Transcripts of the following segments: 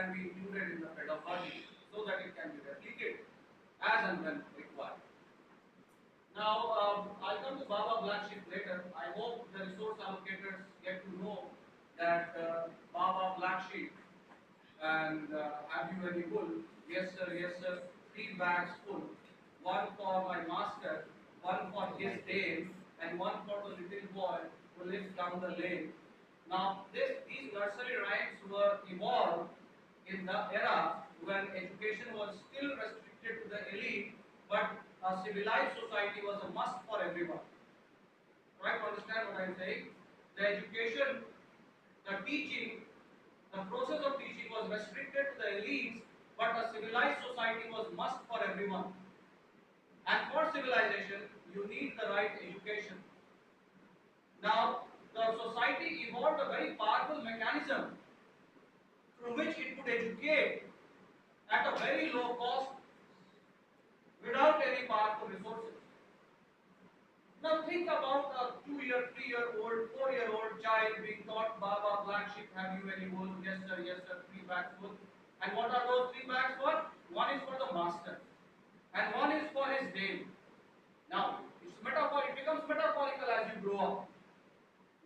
can be included in the pedagogy so that it can be replicated as and when required. Now, I'll come to Baba Black Sheep later. I hope the resource allocators get to know that Baba Black Sheep and have you any wool? Yes sir, yes sir. 3 bags full. One for my master, one for his dame, and one for the little boy who lives down the lane. Now, these nursery rhymes were evolved in the era when education was still restricted to the elite, but a civilized society was a must for everyone. Try to understand what I am saying. The education, the teaching, the process of teaching was restricted to the elites, but a civilized society was must for everyone. And for civilization, you need the right education. Now, the society evolved a very powerful mechanism through which it could educate at a very low cost without any powerful resources. Now think about a 2-year, 3-year-old, 4-year-old child being taught Baba Black Sheep, have you any wool? Yes sir, 3 bags full. And what are those 3 bags for? One is for the master and one is for his dame. Now it's metaphor, it becomes metaphorical as you grow up.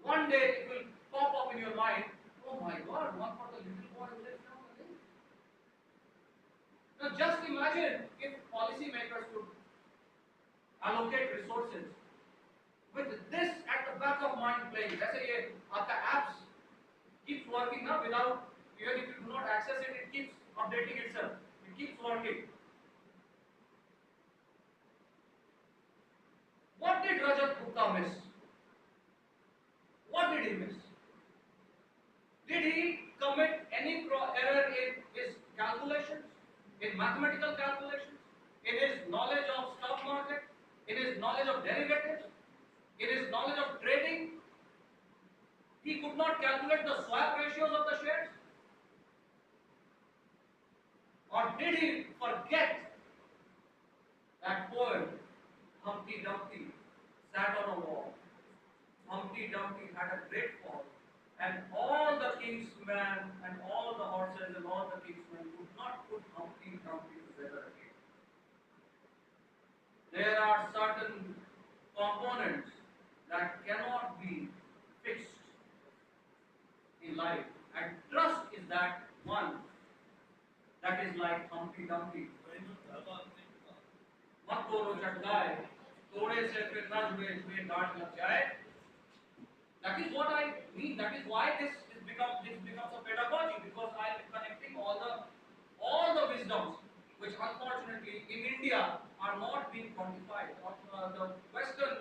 One day it will pop up in your mind, oh my God, one for the little boy who lives down the lane. Now just imagine if policymakers could allocate resources with this at the back of mind playing. Let's say the apps keeps working now without, even if you do not access it, it keeps updating itself. It keeps working. What did Rajat Gupta miss? What did he miss? Did he commit any error in his calculations, in mathematical calculations, in his knowledge of stock market, in his knowledge of derivatives, in his knowledge of trading? He could not calculate the swap ratios of the shares? Or did he forget that poem, Humpty Dumpty sat on a wall? Humpty Dumpty had a great fall, and all the king's men and all the horses and all the king's men could not put Humpty Dumpty together again. There are certain components that cannot be fixed in life, and trust is that one that is like Humpty Dumpty. मत तोड़ो चटकाए, तोड़े से फिर न जुड़े जुए गांठ लग जाए. That is what I mean. That is why this becomes a pedagogy, because I am connecting all the wisdoms which unfortunately in India are not being quantified. The Western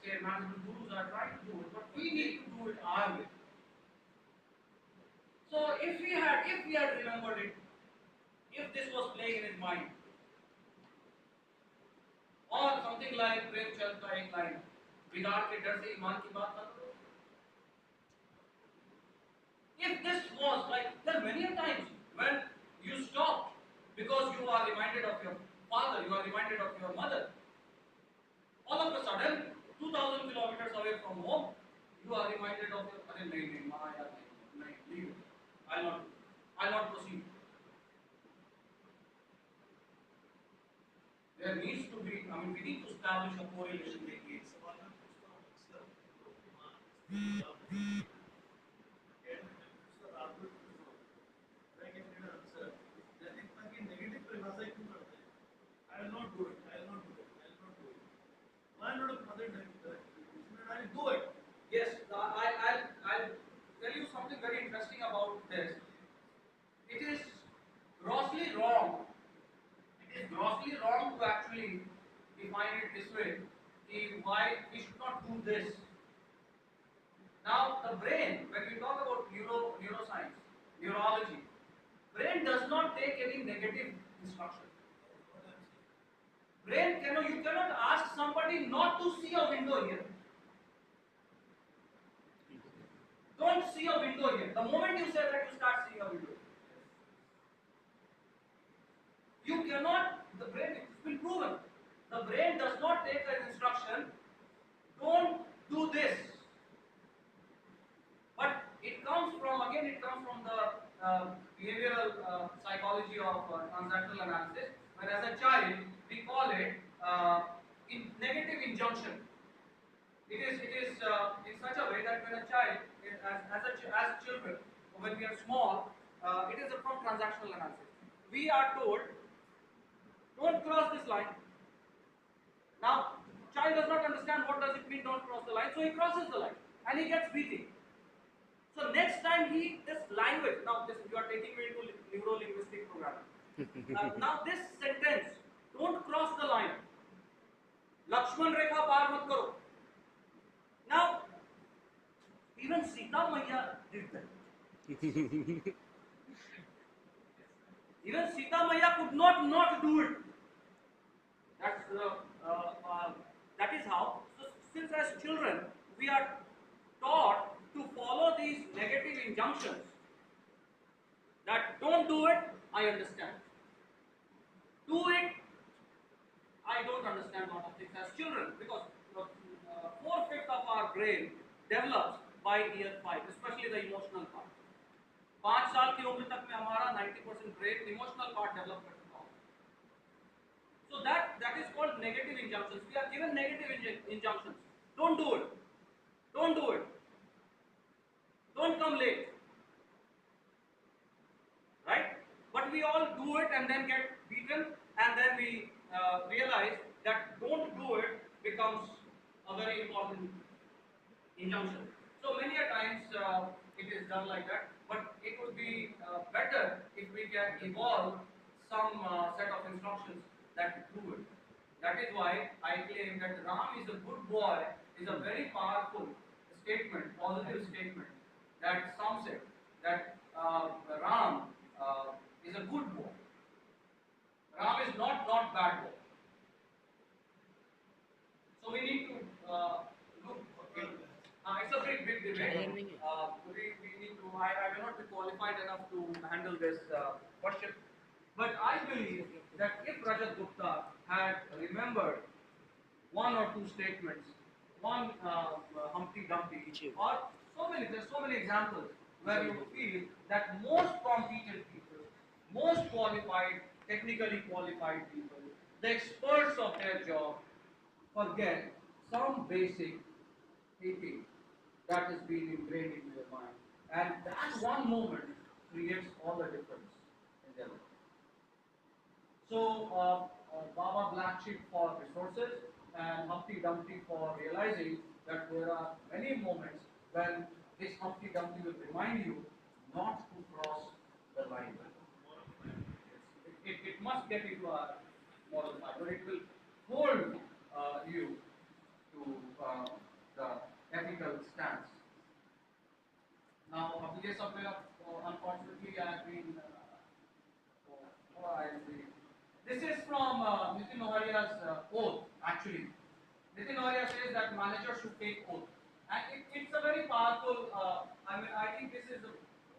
say management gurus are trying to do it, but we need to do it our way. So if we had remembered it, if this was playing in his mind, or something like Premchand ka ek line, बिगाड़ के डर से ईमान की बात मत करो. If this was like, there are many times when you stop because you are reminded of your father, you are reminded of your mother. All of a sudden, 2,000 kilometers away from home, you are reminded of your father. Leave it. I'll not proceed. There needs to be, we need to establish a correlation between it. I will not do it. Why not a mother I do it? Yes, I'll tell you something very interesting about this. It is grossly wrong. It is grossly wrong to actually define it this way. Why we should not do this. Now, the brain, when we talk about neuroscience, neurology, brain does not take any negative instruction. Brain you cannot ask somebody not to see a window here. Don't see a window here. The moment you say that, you start seeing a window. You cannot, the brain, it's been proven. The brain does not take an instruction, don't do this. But it comes from the behavioral psychology of transactional analysis, when as a child we call it negative injunction. It is in such a way that when a child, as children, when we are small, it is from transactional analysis. We are told, don't cross this line. Now, child does not understand what does it mean don't cross the line, so he crosses the line and he gets beaten. So next time this language, now this you are taking me into neuro-linguistic programming. Now this sentence, don't cross the line. Lakshman Rekha paar mat karo. Now, even Sita Maya did that. Even Sita Maya could not do it. That's that is how. So since as children we are taught to follow these negative injunctions, that don't do it, I understand. Do it, I don't understand a lot of things as children, because 4/5 of our brain develops by year 5, especially the emotional part. 5 साल की उम्र तक में हमारा 90% brain emotional part develop करता है. So that is called negative injunctions. We are given negative injunctions. Don't do it. Don't do it. Don't come late. Right? But we all do it and then get beaten, and then we realize that don't do it becomes a very important injunction. So many a times it is done like that, but it would be better if we can evolve some set of instructions that do it. That is why I claim that Ram is a good boy is a very powerful statement, positive statement that sums it, that Ram is a good boy. Ram is not bad boy. So we need to look. It's a big debate. We need to. I may not be qualified enough to handle this question, but I believe that if Rajat Gupta had remembered one or two statements, one Humpty Dumpty, or there's so many examples where you feel that most competent people, most qualified, technically qualified people, the experts of their job, forget some basic thinking that has been ingrained into their mind. And that one moment creates all the difference in their life. So, Baba Black Sheep for resources and Humpty Dumpty for realizing that there are many moments when this Humpty Dumpty will remind you not to cross the line. It must get into a moral fiber. It will hold you to the ethical stance. Now, of this unfortunately, I have been. This is from Nitin Oharia's oath, actually. Nitin Oharia says that managers should take oath. And it's a very powerful, I think this is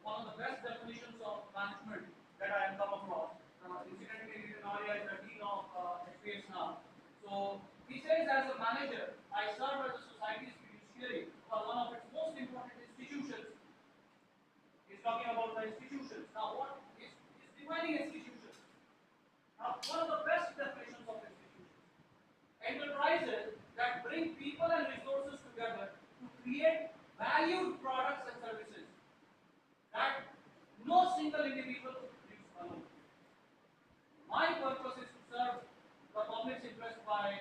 one of the best definitions of management that I have come across. Incidentally, Nitin Oharia is the dean of SPS now. So, he says, as a manager, I serve as a society's fiduciary for one of its most important institutions. He's talking about the institutions. Now, what is defining institutions? Now, one of the best definitions of institutions. Enterprises that bring people and resources together to create valued products and services that no single individual could produce alone. My purpose is to serve the public's interest by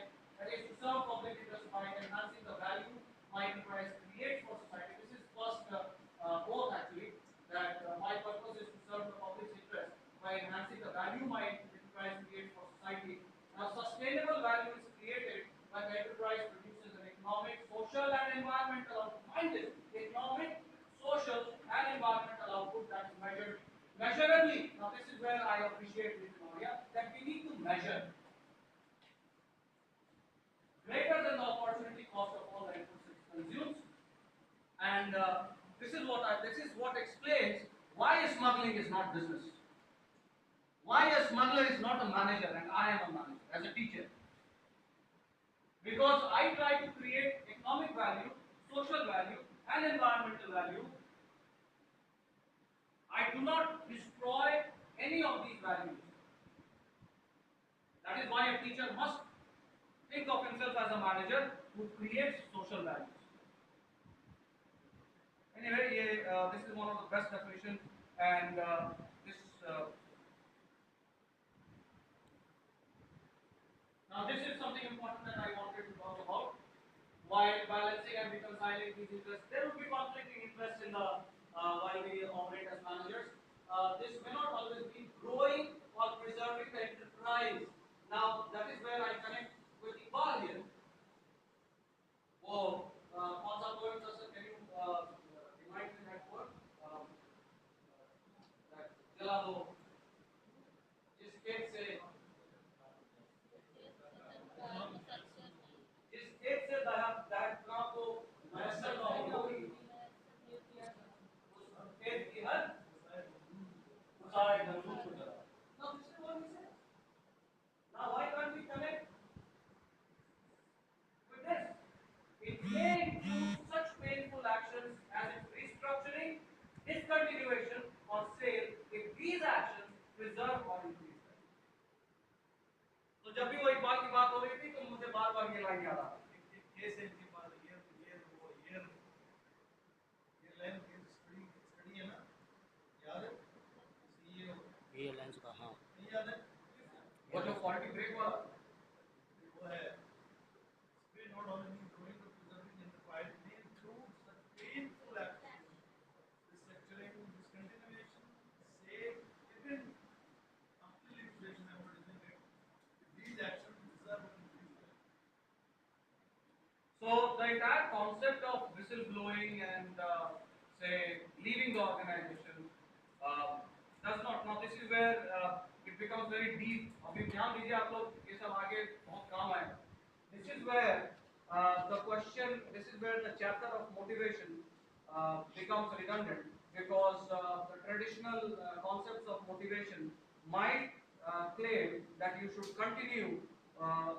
enhancing the value my enterprise creates for society. This is first oath actually, that my purpose is to serve the public's interest by enhancing the value my enterprise creates for society. Now, sustainable value is created when the enterprise produces an economic, social, and environmental output. Mind this: economic, social, and environmental output that is measured measurably. Now, this is where I appreciate this area, that we need to measure greater than the opportunity cost of all the inputs it consumes. And this is what explains why smuggling is not business. Why a smuggler is not a manager and I am a manager as a teacher. Because I try to create economic value, social value, and environmental value. I I do not destroy any of these values. That is why a teacher must think of himself as a manager who creates social values. Anyway, this is one of the best definition, and this now this is something important that I wanted to talk about. While balancing and reconciling these interests, there will be conflicting interests in the while we operate as managers. This may not always be growing or preserving the enterprise. Now that is where I connect with Iqbal here. Oh, कौन सा poem था sir? Can you remind me that poem? That जला दो जिस खेत से दायरा को मैसर न होगी उस खेत की हर उसाए धनुष को जला. Now this is what he said. Now why can't we connect with this? It may include such painful actions as restructuring, discontinuation, or sale if these actions preserve or increase value. तो जब भी वो इकबाल की बात हो रही थी तो मुझे बार-बार ये लाइन याद आ रही थी. ये से इनके पास ये लाइन स्टडी है ना, याद है? ये लाइन का हाँ नहीं याद है? वो जो क्वालिटी ब्रेक वाला वो है speed not only growing but preserving in the fight may include such painful actions, restructuring, discontinuation, sale, even complete liquidation effort is made. These actions preserve and increase value. So the entire concept of whistleblowing and say leaving the organization does not. Now this is where it becomes very deep. अभी ध्यान दीजिए आप लोग ये सब आगे बहुत काम आएगा. This is where the question. This is where the chapter of motivation becomes redundant because the traditional concepts of motivation might claim that you should continue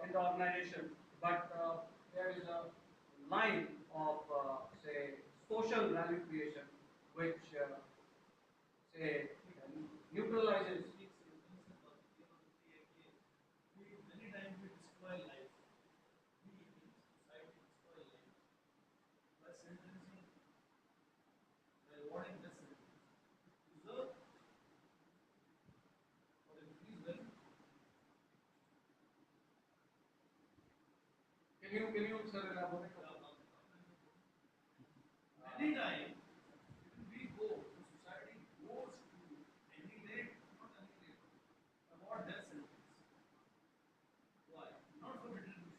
in the organization, but there is a line of say social value creation which say neutralizes. Many times we destroy life. We in society destroy life by sentencing, by rewarding death sentence. Preserve or increase value. Can you sir elaborate? Many times, even we go, the society goes to annihilate, not annihilate, award death sentence. Why? Not for retribution.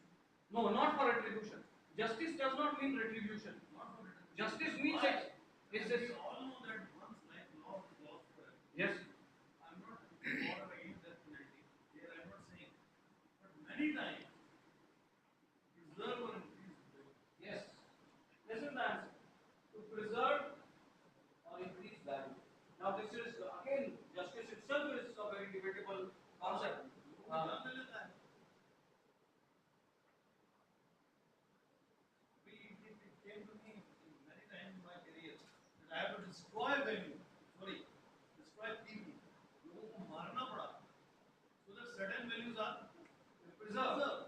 No, not for retribution. Justice does not mean retribution. Not for retribution. Justice means Why? it's We all know that once life lost is lost forever. yes. I'm not for or against death penalty. Here I'm not saying. But many times, preserve or increase value. Yes. This is the answer. To preserve or increase value. Now this is again justice itself is a very debatable concept. It came to me many times in my career that I have to destroy value. Sorry, destroy people. लोगों को मारना पड़ा. So that certain values are preserved.